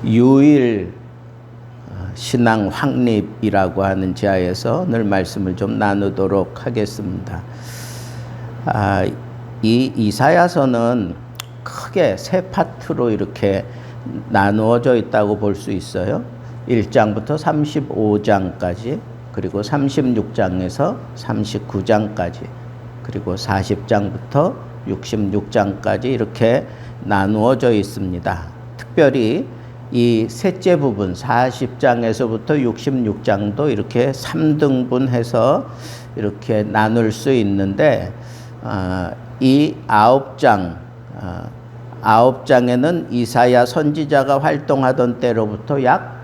유일 신앙 확립이라고 하는 지하에서 오늘 말씀을 좀 나누도록 하겠습니다. 이 이사야서는 크게 세 파트로 이렇게 나누어져 있다고 볼 수 있어요. 1장부터 35장까지, 그리고 36장에서 39장까지, 그리고 40장부터 66장까지 이렇게 나누어져 있습니다. 특별히 이 셋째 부분 40장에서부터 66장도 이렇게 3등분해서 이렇게 나눌 수 있는데, 이 9장에는 이사야 선지자가 활동하던 때로부터 약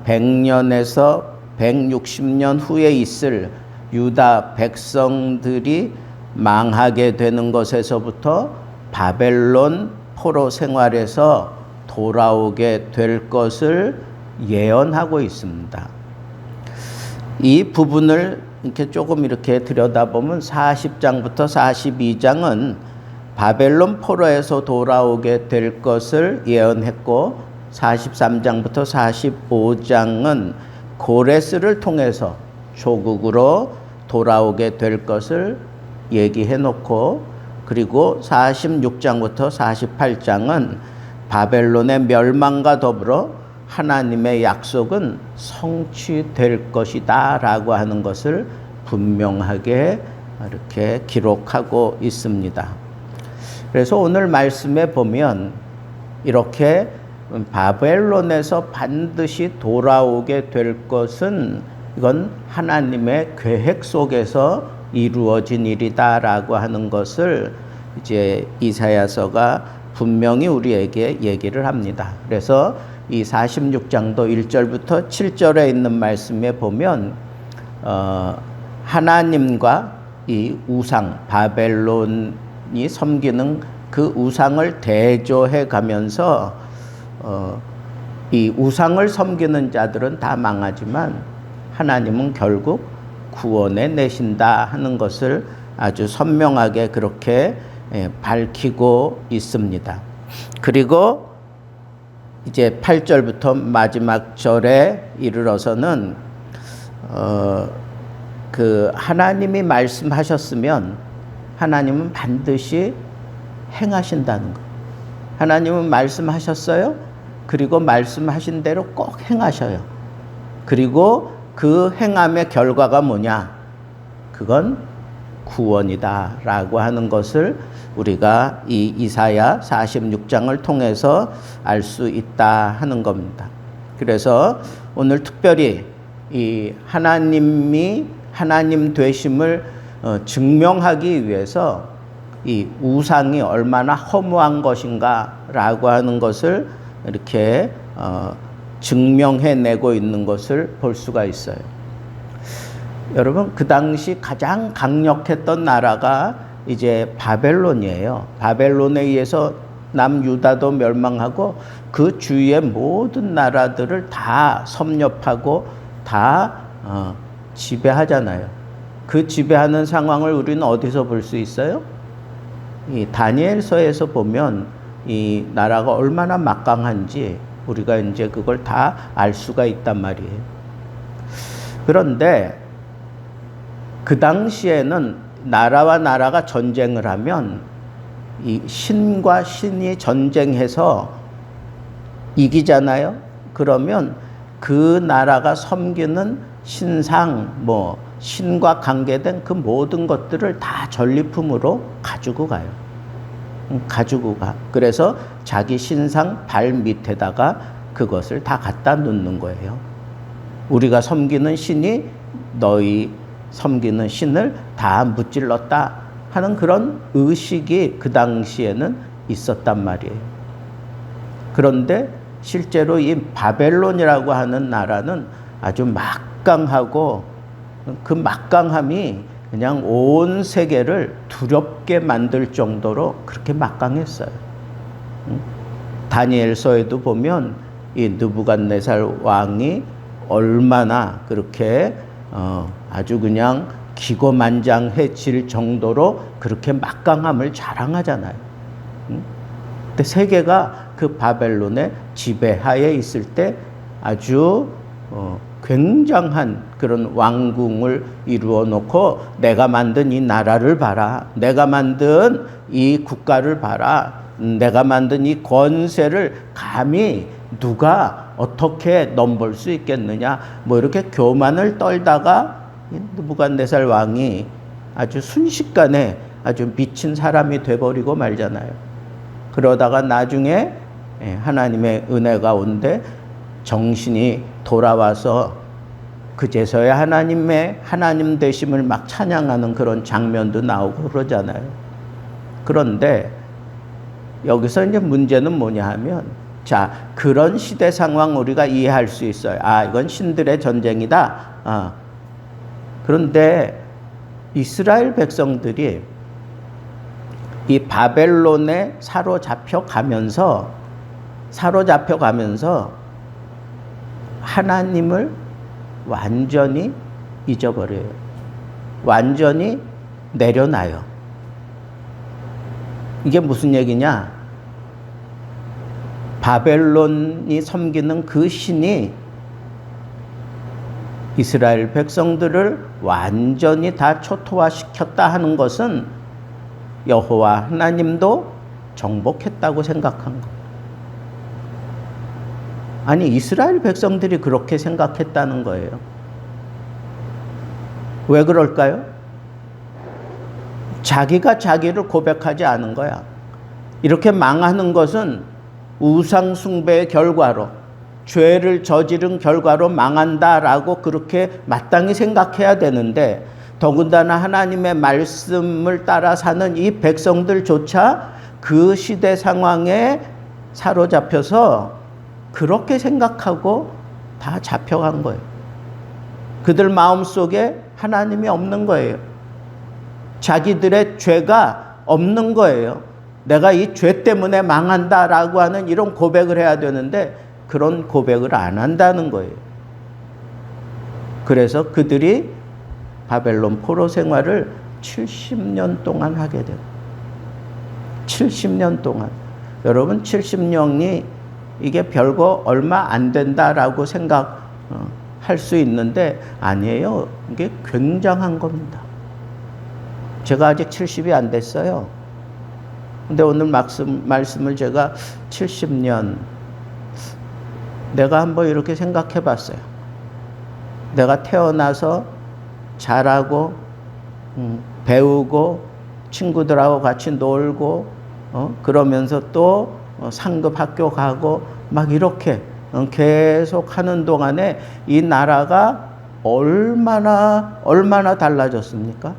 100년에서 160년 후에 있을 유다 백성들이 망하게 되는 것에서부터 바벨론 포로 생활에서 돌아오게 될 것을 예언하고 있습니다. 이 부분을 이렇게 조금 이렇게 들여다보면 40장부터 42장은 바벨론 포로에서 돌아오게 될 것을 예언했고, 43장부터 45장은 고레스를 통해서 조국으로 돌아오게 될 것을 얘기해 놓고, 그리고 46장부터 48장은 바벨론의 멸망과 더불어 하나님의 약속은 성취될 것이다 라고 하는 것을 분명하게 이렇게 기록하고 있습니다. 그래서 오늘 말씀에 보면 이렇게 바벨론에서 반드시 돌아오게 될 것은 이건 하나님의 계획 속에서 이루어진 일이다라고 하는 것을 이제 이사야서가 분명히 우리에게 얘기를 합니다. 그래서 이 46장도 1절부터 7절에 있는 말씀에 보면 하나님과 이 우상 바벨론이 섬기는 그 우상을 대조해 가면서 이 우상을 섬기는 자들은 다 망하지만 하나님은 결국 구원해 내신다 하는 것을 아주 선명하게 그렇게 밝히고 있습니다. 그리고 이제 8절부터 마지막 절에 이르러서는 그 하나님이 말씀하셨으면 하나님은 반드시 행하신다는 것. 하나님은 말씀하셨어요. 그리고 말씀하신 대로 꼭 행하셔요. 그리고 그 행함의 결과가 뭐냐? 그건 구원이다 라고 하는 것을 우리가 이 이사야 46장을 통해서 알 수 있다 하는 겁니다. 그래서 오늘 특별히 이 하나님이 하나님 되심을 증명하기 위해서 이 우상이 얼마나 허무한 것인가 라고 하는 것을 이렇게 증명해내고 있는 것을 볼 수가 있어요. 여러분, 그 당시 가장 강력했던 나라가 이제 바벨론이에요. 바벨론에 의해서 남유다도 멸망하고 그 주위의 모든 나라들을 다 섭렵하고 다 지배하잖아요. 그 지배하는 상황을 우리는 어디서 볼 수 있어요? 이 다니엘서에서 보면 이 나라가 얼마나 막강한지 우리가 이제 그걸 다 알 수가 있단 말이에요. 그런데 그 당시에는 나라와 나라가 전쟁을 하면 이 신과 신이 전쟁해서 이기잖아요. 그러면 그 나라가 섬기는 신상, 신과 관계된 그 모든 것들을 다 전리품으로 가지고 가요. 가지고 가. 그래서 자기 신상 발 밑에다가 그것을 다 갖다 놓는 거예요. 우리가 섬기는 신이 너희 섬기는 신을 다 무찔렀다 하는 그런 의식이 그 당시에는 있었단 말이에요. 그런데 실제로 이 바벨론이라고 하는 나라는 아주 막강하고 그 막강함이 그냥 온 세계를 두렵게 만들 정도로 그렇게 막강했어요. 다니엘서에도 보면 이 느부갓네살 왕이 얼마나 그렇게 아주 그냥 기고만장해질 정도로 그렇게 막강함을 자랑하잖아요. 근데 세계가 그 바벨론의 지배하에 있을 때 아주 굉장한 그런 왕궁을 이루어 놓고 내가 만든 이 나라를 봐라. 내가 만든 이 국가를 봐라. 내가 만든 이 권세를 감히 누가 어떻게 넘볼 수 있겠느냐. 뭐 이렇게 교만을 떨다가 느부갓네살 왕이 아주 순식간에 아주 미친 사람이 돼버리고 말잖아요. 그러다가 나중에 하나님의 은혜가 온데 정신이 돌아와서 그제서야 하나님 되심을 막 찬양하는 그런 장면도 나오고 그러잖아요. 그런데 여기서 이제 문제는 뭐냐 하면, 자, 그런 시대 상황 우리가 이해할 수 있어요. 아, 이건 신들의 전쟁이다. 그런데 이스라엘 백성들이 이 바벨론에 사로잡혀 가면서 하나님을 완전히 잊어버려요. 완전히 내려놔요. 이게 무슨 얘기냐? 바벨론이 섬기는 그 신이 이스라엘 백성들을 완전히 다 초토화시켰다 하는 것은 여호와 하나님도 정복했다고 생각한 거예요. 아니, 이스라엘 백성들이 그렇게 생각했다는 거예요. 왜 그럴까요? 자기가 자기를 고백하지 않은 거야. 이렇게 망하는 것은 우상 숭배의 결과로, 죄를 저지른 결과로 망한다라고 그렇게 마땅히 생각해야 되는데, 더군다나 하나님의 말씀을 따라 사는 이 백성들조차 그 시대 상황에 사로잡혀서 그렇게 생각하고 다 잡혀간 거예요. 그들 마음속에 하나님이 없는 거예요. 자기들의 죄가 없는 거예요. 내가 이 죄 때문에 망한다라고 하는 이런 고백을 해야 되는데 그런 고백을 안 한다는 거예요. 그래서 그들이 바벨론 포로 생활을 70년 동안 하게 돼요. 70년 동안. 여러분, 70년이 이게 별거 얼마 안 된다라고 생각할 수 있는데 아니에요. 이게 굉장한 겁니다. 제가 아직 70이 안 됐어요. 근데 오늘 말씀을 제가 70년, 내가 한번 이렇게 생각해 봤어요. 내가 태어나서 자라고, 배우고, 친구들하고 같이 놀고, 그러면서 또 상급 학교 가고, 막 이렇게 계속 하는 동안에 이 나라가 얼마나 달라졌습니까?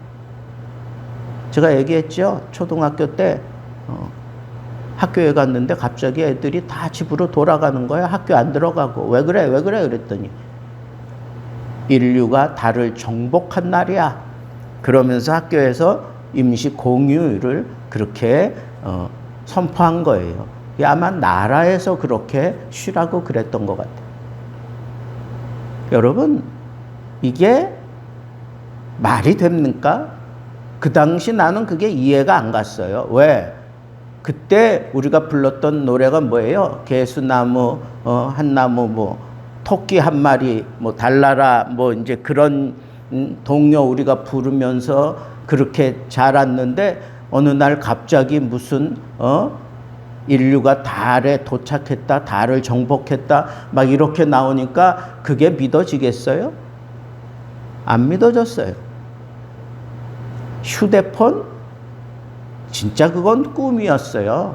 제가 얘기했죠. 초등학교 때 학교에 갔는데 갑자기 애들이 다 집으로 돌아가는 거야. 학교 안 들어가고. 왜 그래? 그랬더니 인류가 달을 정복한 날이야. 그러면서 학교에서 임시 공휴일을 그렇게 선포한 거예요. 아마 나라에서 그렇게 쉬라고 그랬던 것 같아요. 여러분, 이게 말이 됩니까? 그 당시 나는 그게 이해가 안 갔어요. 왜? 그때 우리가 불렀던 노래가 뭐예요? 개수나무, 한 나무, 뭐, 토끼 한 마리, 뭐, 달라라, 뭐, 이제 그런 동요 우리가 부르면서 그렇게 자랐는데, 어느 날 갑자기 무슨, 인류가 달에 도착했다, 달을 정복했다, 막 이렇게 나오니까 그게 믿어지겠어요? 안 믿어졌어요. 휴대폰? 진짜 그건 꿈이었어요.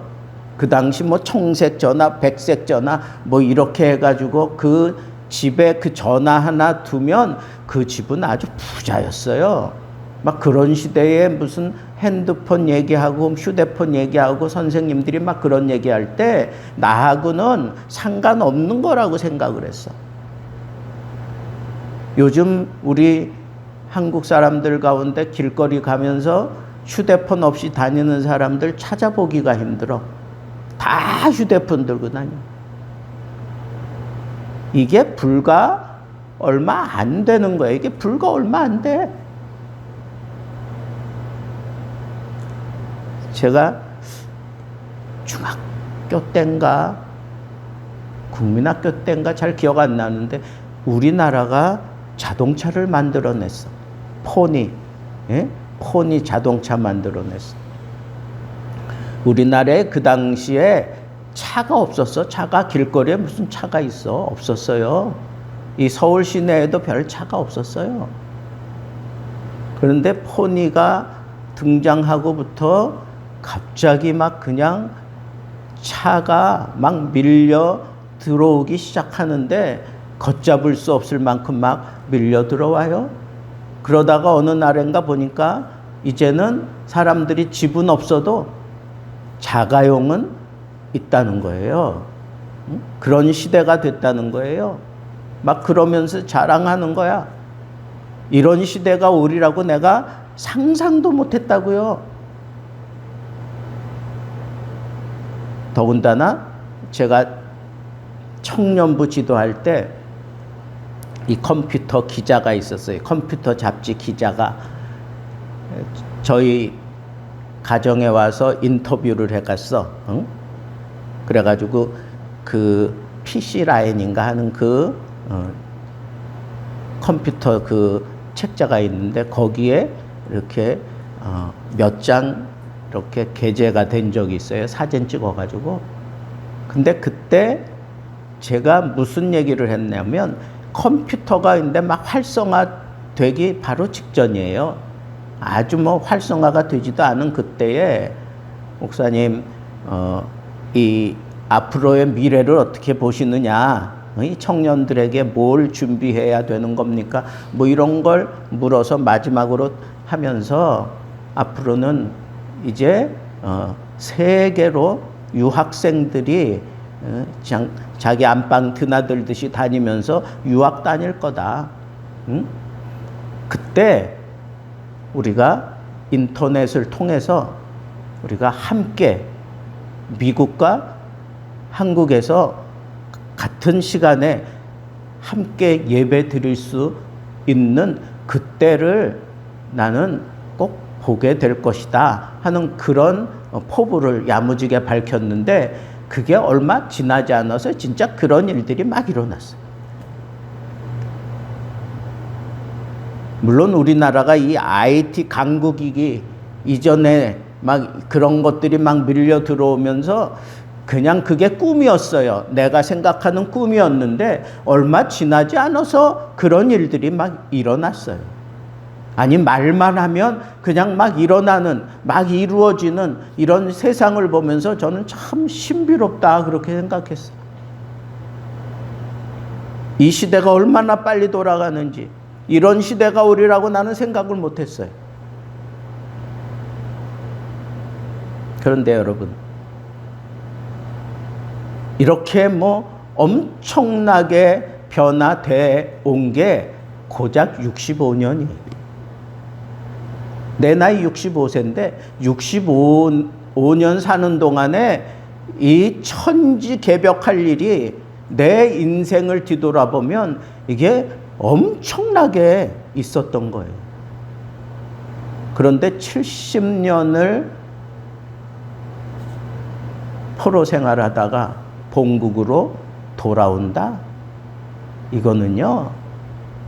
그 당시 뭐 청색 전화, 백색 전화, 뭐 이렇게 해가지고 그 집에 그 전화 하나 두면 그 집은 아주 부자였어요. 막 그런 시대에 무슨 핸드폰 얘기하고 휴대폰 얘기하고 선생님들이 막 그런 얘기할 때 나하고는 상관없는 거라고 생각을 했어. 요즘 우리 한국 사람들 가운데 길거리 가면서 휴대폰 없이 다니는 사람들 찾아보기가 힘들어. 다 휴대폰 들고 다녀. 이게 불과 얼마 안 되는 거예요. 이게 불과 얼마 안 돼. 제가 학교 때인가 국민학교 때인가 잘 기억 안 나는데 우리나라가 자동차를 만들어냈어. 포니, 예? 포니 자동차 만들어냈어. 우리나라에 그 당시에 차가 없었어. 차가 길거리에 무슨 차가 있어? 없었어요. 이 서울 시내에도 별 차가 없었어요. 그런데 포니가 등장하고부터 갑자기 막 그냥 차가 막 밀려 들어오기 시작하는데 걷잡을 수 없을 만큼 막 밀려 들어와요. 그러다가 어느 날인가 보니까 이제는 사람들이 집은 없어도 자가용은 있다는 거예요. 그런 시대가 됐다는 거예요. 막 그러면서 자랑하는 거야. 이런 시대가 오리라고 내가 상상도 못했다고요. 더군다나 제가 청년부 지도할 때 이 컴퓨터 기자가 있었어요. 컴퓨터 잡지 기자가 저희 가정에 와서 인터뷰를 해갔어. 응? 그래가지고 그 PC 라인인가 하는 그 컴퓨터 그 책자가 있는데 거기에 이렇게 몇 장 이렇게 게재가 된 적이 있어요. 사진 찍어가지고. 근데 그때 제가 무슨 얘기를 했냐면 컴퓨터가 있는데 막 활성화되기 바로 직전이에요. 아주 뭐 활성화가 되지도 않은 그때에 목사님 이 앞으로의 미래를 어떻게 보시느냐, 이 청년들에게 뭘 준비해야 되는 겁니까? 뭐 이런 걸 물어서 마지막으로 하면서 앞으로는 이제 세계로 유학생들이 자기 안방 드나들듯이 다니면서 유학 다닐 거다. 응? 그때 우리가 인터넷을 통해서 우리가 함께 미국과 한국에서 같은 시간에 함께 예배 드릴 수 있는 그때를 나는 꼭 보게 될 것이다 하는 그런 포부를 야무지게 밝혔는데 그게 얼마 지나지 않아서 진짜 그런 일들이 막 일어났어요. 물론 우리나라가 이 IT 강국이기 이전에 막 그런 것들이 막 밀려 들어오면서 그냥 그게 꿈이었어요. 내가 생각하는 꿈이었는데 얼마 지나지 않아서 그런 일들이 막 일어났어요. 아니 말만 하면 그냥 막 일어나는, 막 이루어지는 이런 세상을 보면서 저는 참 신비롭다 그렇게 생각했어요. 이 시대가 얼마나 빨리 돌아가는지, 이런 시대가 오리라고 나는 생각을 못했어요. 그런데 여러분, 이렇게 뭐 엄청나게 변화돼 온 게 고작 65년이에요. 내 나이 65세인데 65년 사는 동안에 이 천지개벽할 일이 내 인생을 뒤돌아보면 이게 엄청나게 있었던 거예요. 그런데 70년을 포로 생활하다가 본국으로 돌아온다? 이거는요,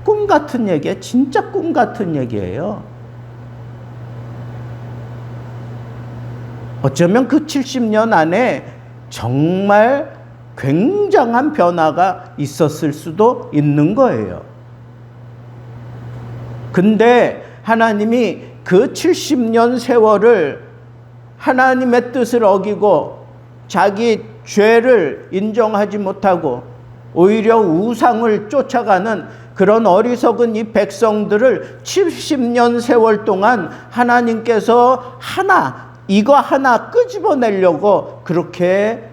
꿈 같은 얘기예요. 진짜 꿈 같은 얘기예요. 어쩌면 그 70년 안에 정말 굉장한 변화가 있었을 수도 있는 거예요. 근데 하나님이 그 70년 세월을 하나님의 뜻을 어기고 자기 죄를 인정하지 못하고 오히려 우상을 쫓아가는 그런 어리석은 이 백성들을 70년 세월 동안 하나님께서 이거 하나 끄집어내려고 그렇게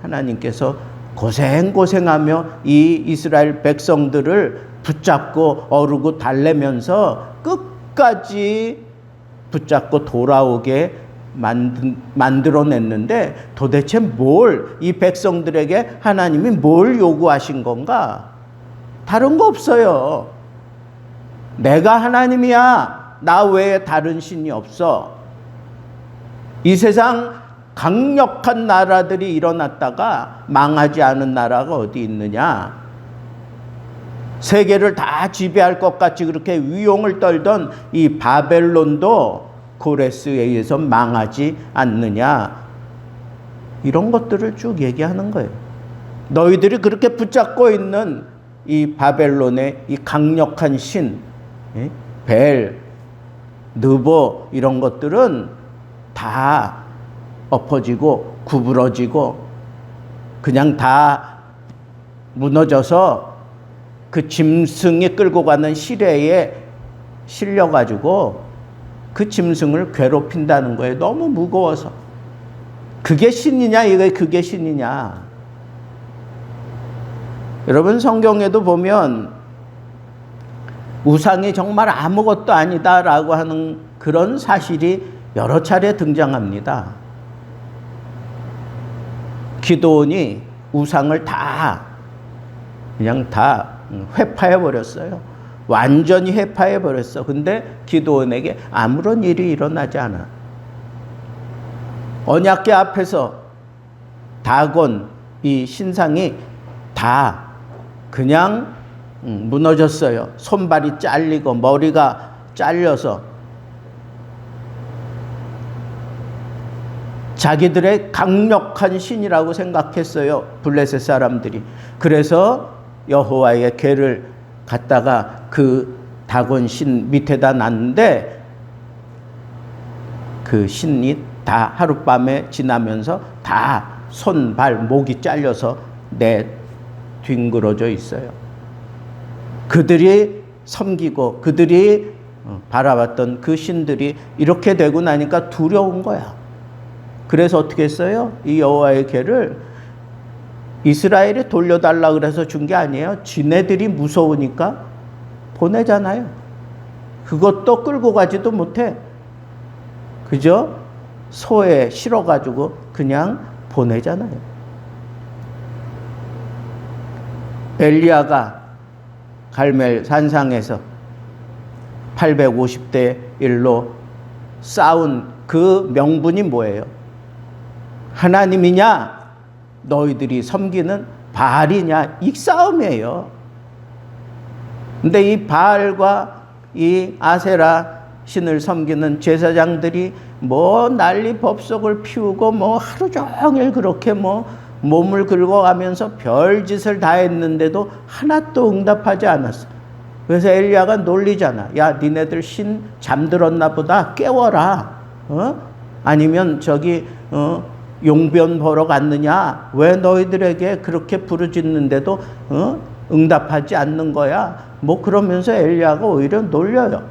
하나님께서 고생하며 이 이스라엘 백성들을 붙잡고 어르고 달래면서 끝까지 붙잡고 돌아오게 만들어냈는데 도대체 이 백성들에게 하나님이 뭘 요구하신 건가? 다른 거 없어요. 내가 하나님이야. 나 외에 다른 신이 없어. 이 세상 강력한 나라들이 일어났다가 망하지 않은 나라가 어디 있느냐. 세계를 다 지배할 것 같이 그렇게 위용을 떨던 이 바벨론도 고레스에 의해서 망하지 않느냐. 이런 것들을 쭉 얘기하는 거예요. 너희들이 그렇게 붙잡고 있는 이 바벨론의 이 강력한 신, 벨, 느보 이런 것들은 다 엎어지고 구부러지고 그냥 다 무너져서 그 짐승이 끌고 가는 시레에 실려가지고 그 짐승을 괴롭힌다는 거예요. 너무 무거워서. 그게 신이냐? 이게 그게 신이냐? 여러분 성경에도 보면 우상이 정말 아무것도 아니다라고 하는 그런 사실이 여러 차례 등장합니다. 기드온이 우상을 그냥 다 회파해 버렸어요. 완전히 회파해 버렸어. 근데 기드온에게 아무런 일이 일어나지 않아. 언약궤 앞에서 다곤 이 신상이 다 그냥 무너졌어요. 손발이 잘리고 머리가 잘려서 자기들의 강력한 신이라고 생각했어요. 블레셋 사람들이. 그래서 여호와의 궤를 갖다가 그 다곤 신 밑에다 놨는데 그 신이 다 하룻밤에 지나면서 다 손, 발, 목이 잘려서 뒹굴어져 있어요. 그들이 섬기고 그들이 바라봤던 그 신들이 이렇게 되고 나니까 두려운 거야. 그래서 어떻게 했어요? 이 여호와의 궤를 이스라엘이 돌려달라 그래서 준 게 아니에요. 지네들이 무서우니까 보내잖아요. 그것도 끌고 가지도 못해. 그죠? 소에 실어가지고 그냥 보내잖아요. 엘리야가 갈멜 산상에서 850대 1로 싸운 그 명분이 뭐예요? 하나님이냐 너희들이 섬기는 바알이냐 이 싸움이에요. 근데 이 바알과 이 아세라 신을 섬기는 제사장들이 뭐 난리 법석을 피우고 뭐 하루 종일 그렇게 뭐 몸을 긁어가면서 별짓을 다 했는데도 하나도 응답하지 않았어. 그래서 엘리야가 놀리잖아. 야, 니네들 신 잠들었나 보다. 깨워라. 아니면 저기 용변 보러 갔느냐? 왜 너희들에게 그렇게 부르짖는데도 응답하지 않는 거야? 뭐 그러면서 엘리야가 오히려 놀려요.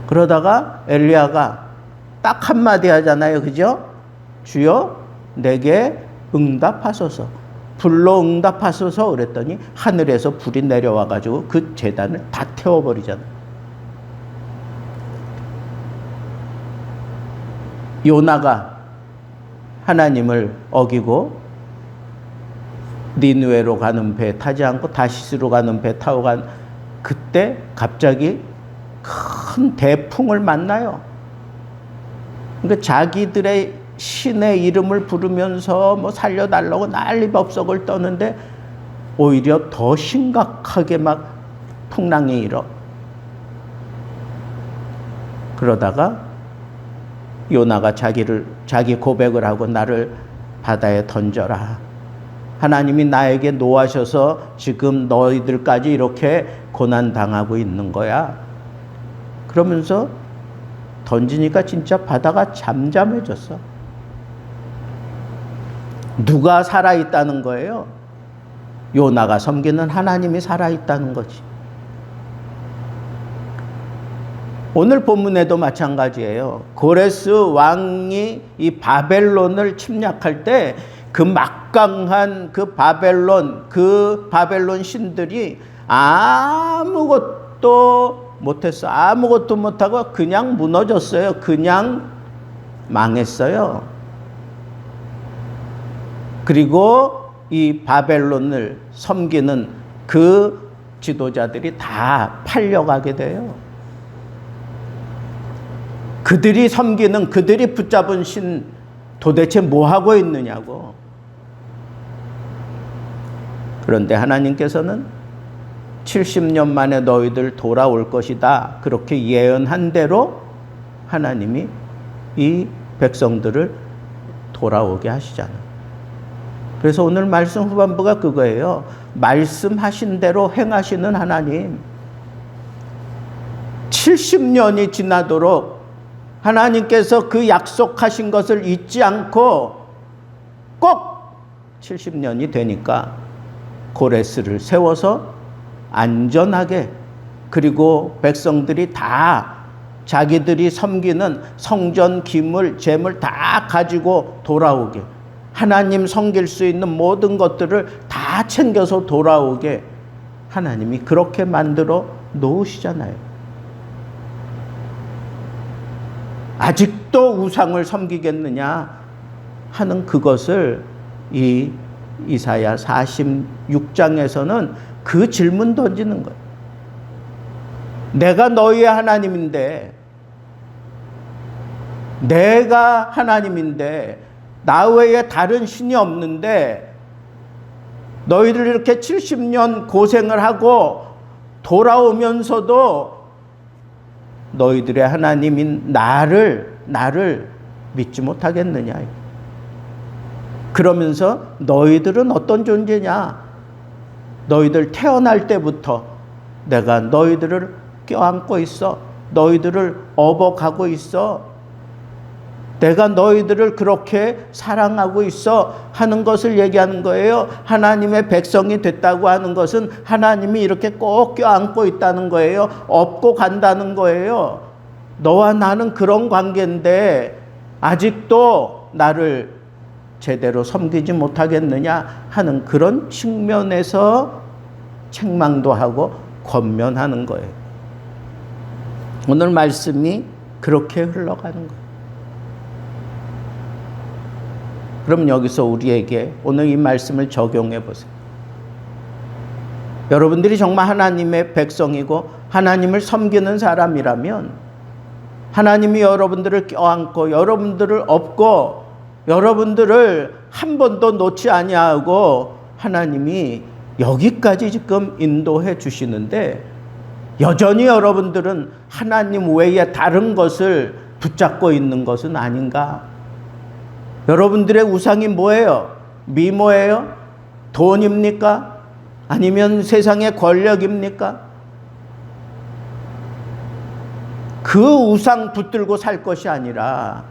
그러다가 엘리야가 딱 한마디 하잖아요. 그죠? 주여 내게 응답하소서. 불로 응답하소서 그랬더니 하늘에서 불이 내려와가지고 그 제단을 다 태워버리잖아요. 요나가 하나님을 어기고 니느웨로 가는 배 타지 않고 다시스로 가는 배 타고 간 그때 갑자기 큰 대풍을 만나요. 그러니까 자기들의 신의 이름을 부르면서 뭐 살려달라고 난리 법석을 떠는데 오히려 더 심각하게 막 풍랑이 일어. 그러다가 요나가 자기 고백을 하고 나를 바다에 던져라. 하나님이 나에게 노하셔서 지금 너희들까지 이렇게 고난 당하고 있는 거야. 그러면서 던지니까 진짜 바다가 잠잠해졌어. 누가 살아있다는 거예요? 요나가 섬기는 하나님이 살아있다는 거지. 오늘 본문에도 마찬가지예요. 고레스 왕이 이 바벨론을 침략할 때 그 막강한 그 바벨론 신들이 아무것도 못했어. 아무것도 못하고 그냥 무너졌어요. 그냥 망했어요. 그리고 이 바벨론을 섬기는 그 지도자들이 다 팔려가게 돼요. 그들이 섬기는 그들이 붙잡은 신 도대체 뭐 하고 있느냐고. 그런데 하나님께서는 70년 만에 너희들 돌아올 것이다. 그렇게 예언한 대로 하나님이 이 백성들을 돌아오게 하시잖아요. 그래서 오늘 말씀 후반부가 그거예요. 말씀하신 대로 행하시는 하나님. 70년이 지나도록 하나님께서 그 약속하신 것을 잊지 않고 꼭 70년이 되니까 고레스를 세워서 안전하게, 그리고 백성들이 다 자기들이 섬기는 성전 기물, 재물 다 가지고 돌아오게, 하나님 섬길 수 있는 모든 것들을 다 챙겨서 돌아오게 하나님이 그렇게 만들어 놓으시잖아요. 아직도 우상을 섬기겠느냐 하는 그것을 이 이사야 46장에서는 그 질문 던지는 거예요. 내가 너희의 하나님인데, 내가 하나님인데 나 외에 다른 신이 없는데 너희들 이렇게 70년 고생을 하고 돌아오면서도 너희들의 하나님인 나를 믿지 못하겠느냐. 그러면서 너희들은 어떤 존재냐? 너희들 태어날 때부터 내가 너희들을 껴안고 있어. 너희들을 업어가고 있어. 내가 너희들을 그렇게 사랑하고 있어 하는 것을 얘기하는 거예요. 하나님의 백성이 됐다고 하는 것은 하나님이 이렇게 꼭 껴안고 있다는 거예요. 업고 간다는 거예요. 너와 나는 그런 관계인데 아직도 나를 제대로 섬기지 못하겠느냐 하는 그런 측면에서 책망도 하고 권면하는 거예요. 오늘 말씀이 그렇게 흘러가는 거예요. 그럼 여기서 우리에게 오늘 이 말씀을 적용해 보세요. 여러분들이 정말 하나님의 백성이고 하나님을 섬기는 사람이라면 하나님이 여러분들을 껴안고 여러분들을 업고 여러분들을 한 번도 놓지 아니하고 하나님이 여기까지 지금 인도해 주시는데 여전히 여러분들은 하나님 외에 다른 것을 붙잡고 있는 것은 아닌가? 여러분들의 우상이 뭐예요? 미모예요? 돈입니까? 아니면 세상의 권력입니까? 그 우상 붙들고 살 것이 아니라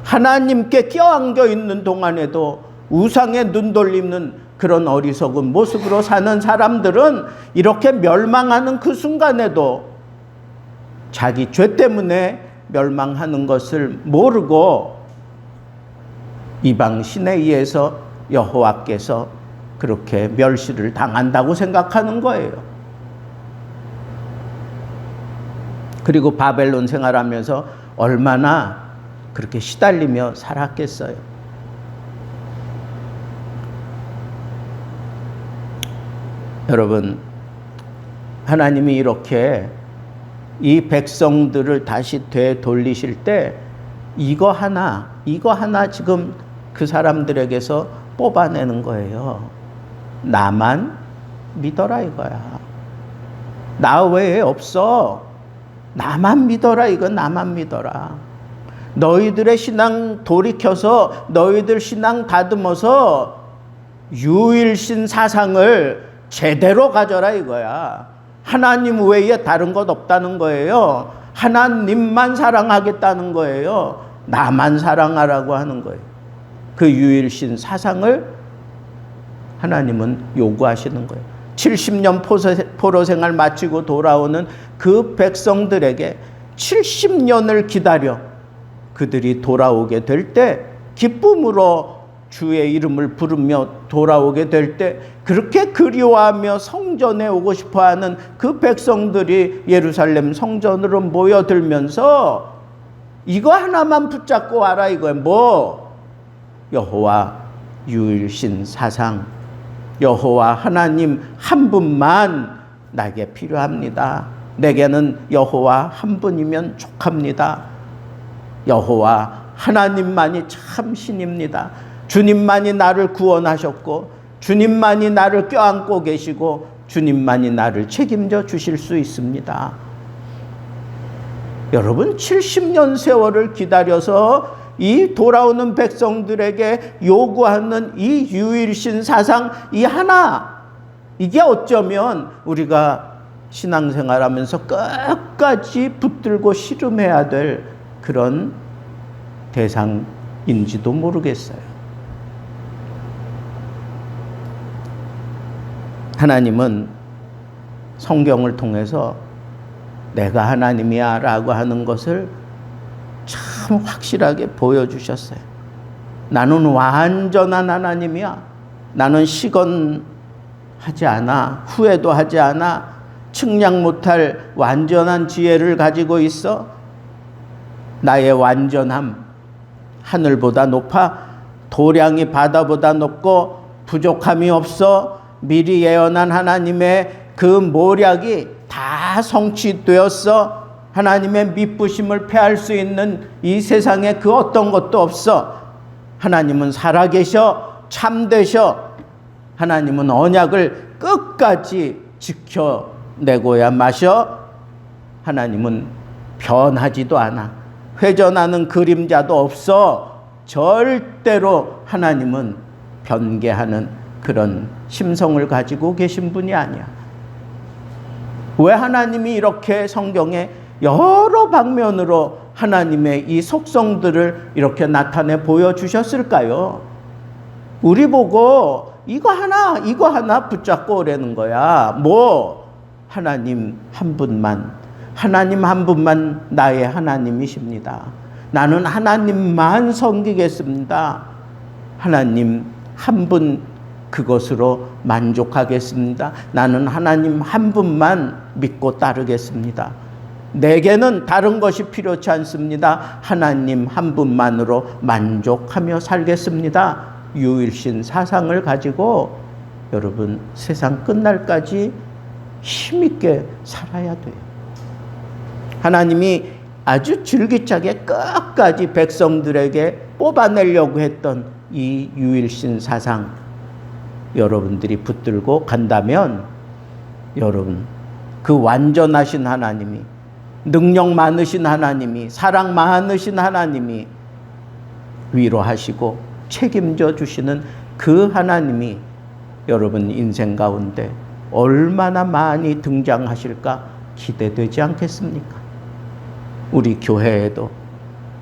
하나님께 껴안겨 있는 동안에도 우상에 눈 돌리는 그런 어리석은 모습으로 사는 사람들은 이렇게 멸망하는 그 순간에도 자기 죄 때문에 멸망하는 것을 모르고 이방 신에 의해서 여호와께서 그렇게 멸시를 당한다고 생각하는 거예요. 그리고 바벨론 생활하면서 얼마나 그렇게 시달리며 살았겠어요. 여러분, 하나님이 이렇게 이 백성들을 다시 되돌리실 때 이거 하나 지금 그 사람들에게서 뽑아내는 거예요. 나만 믿어라 이거야. 나 외에 없어. 나만 믿어라 이거. 나만 믿어라. 너희들의 신앙 돌이켜서 너희들 신앙 다듬어서 유일신 사상을 제대로 가져라 이거야. 하나님 외에 다른 것 없다는 거예요. 하나님만 사랑하겠다는 거예요. 나만 사랑하라고 하는 거예요. 그 유일신 사상을 하나님은 요구하시는 거예요. 70년 포로 생활 마치고 돌아오는 그 백성들에게 70년을 기다려 그들이 돌아오게 될 때 기쁨으로 주의 이름을 부르며 돌아오게 될 때 그렇게 그리워하며 성전에 오고 싶어하는 그 백성들이 예루살렘 성전으로 모여들면서 이거 하나만 붙잡고 와라 이거예요. 뭐? 여호와 유일신 사상, 여호와 하나님 한 분만 나에게 필요합니다. 내게는 여호와 한 분이면 족합니다. 여호와 하나님만이 참 신입니다. 주님만이 나를 구원하셨고 주님만이 나를 껴안고 계시고 주님만이 나를 책임져 주실 수 있습니다. 여러분 70년 세월을 기다려서 이 돌아오는 백성들에게 요구하는 이 유일신 사상 이 하나, 이게 어쩌면 우리가 신앙생활하면서 끝까지 붙들고 씨름해야 될 그런 대상인지도 모르겠어요. 하나님은 성경을 통해서 내가 하나님이야 라고 하는 것을 참 확실하게 보여주셨어요. 나는 완전한 하나님이야. 나는 시건하지 않아. 후회도 하지 않아. 측량 못할 완전한 지혜를 가지고 있어. 나의 완전함 하늘보다 높아. 도량이 바다보다 높고 부족함이 없어. 미리 예언한 하나님의 그 모략이 다 성취되었어. 하나님의 미쁘심을 패할 수 있는 이 세상에 그 어떤 것도 없어. 하나님은 살아계셔. 참되셔. 하나님은 언약을 끝까지 지켜내고야 마셔. 하나님은 변하지도 않아. 회전하는 그림자도 없어. 절대로 하나님은 변개하는 그런 심성을 가지고 계신 분이 아니야. 왜 하나님이 이렇게 성경에 여러 방면으로 하나님의 이 속성들을 이렇게 나타내 보여주셨을까요? 우리 보고 이거 하나 붙잡고 오라는 거야. 뭐? 하나님 한 분만, 하나님 한 분만 나의 하나님이십니다. 나는 하나님만 섬기겠습니다. 하나님 한 분 그것으로 만족하겠습니다. 나는 하나님 한 분만 믿고 따르겠습니다. 내게는 다른 것이 필요치 않습니다. 하나님 한 분만으로 만족하며 살겠습니다. 유일신 사상을 가지고 여러분 세상 끝날까지 힘있게 살아야 돼요. 하나님이 아주 줄기차게 끝까지 백성들에게 뽑아내려고 했던 이 유일신 사상 여러분들이 붙들고 간다면 여러분 그 완전하신 하나님이, 능력 많으신 하나님이, 사랑 많으신 하나님이, 위로하시고 책임져 주시는 그 하나님이 여러분 인생 가운데 얼마나 많이 등장하실까 기대되지 않겠습니까? 우리 교회에도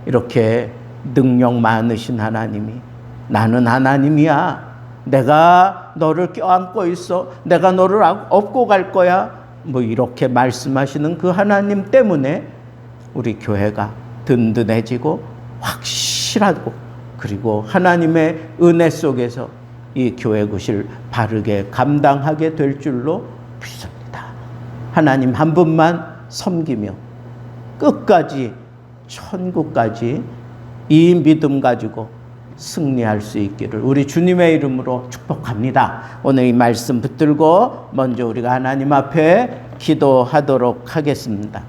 이렇게 능력 많으신 하나님이, 나는 하나님이야, 내가 너를 껴안고 있어, 내가 너를 업고 갈 거야, 뭐 이렇게 말씀하시는 그 하나님 때문에 우리 교회가 든든해지고 확실하고, 그리고 하나님의 은혜 속에서 이 교회 구실 바르게 감당하게 될 줄로 믿습니다. 하나님 한 분만 섬기며 끝까지 천국까지 이 믿음 가지고 승리할 수 있기를 우리 주님의 이름으로 축복합니다. 오늘 이 말씀 붙들고 먼저 우리가 하나님 앞에 기도하도록 하겠습니다.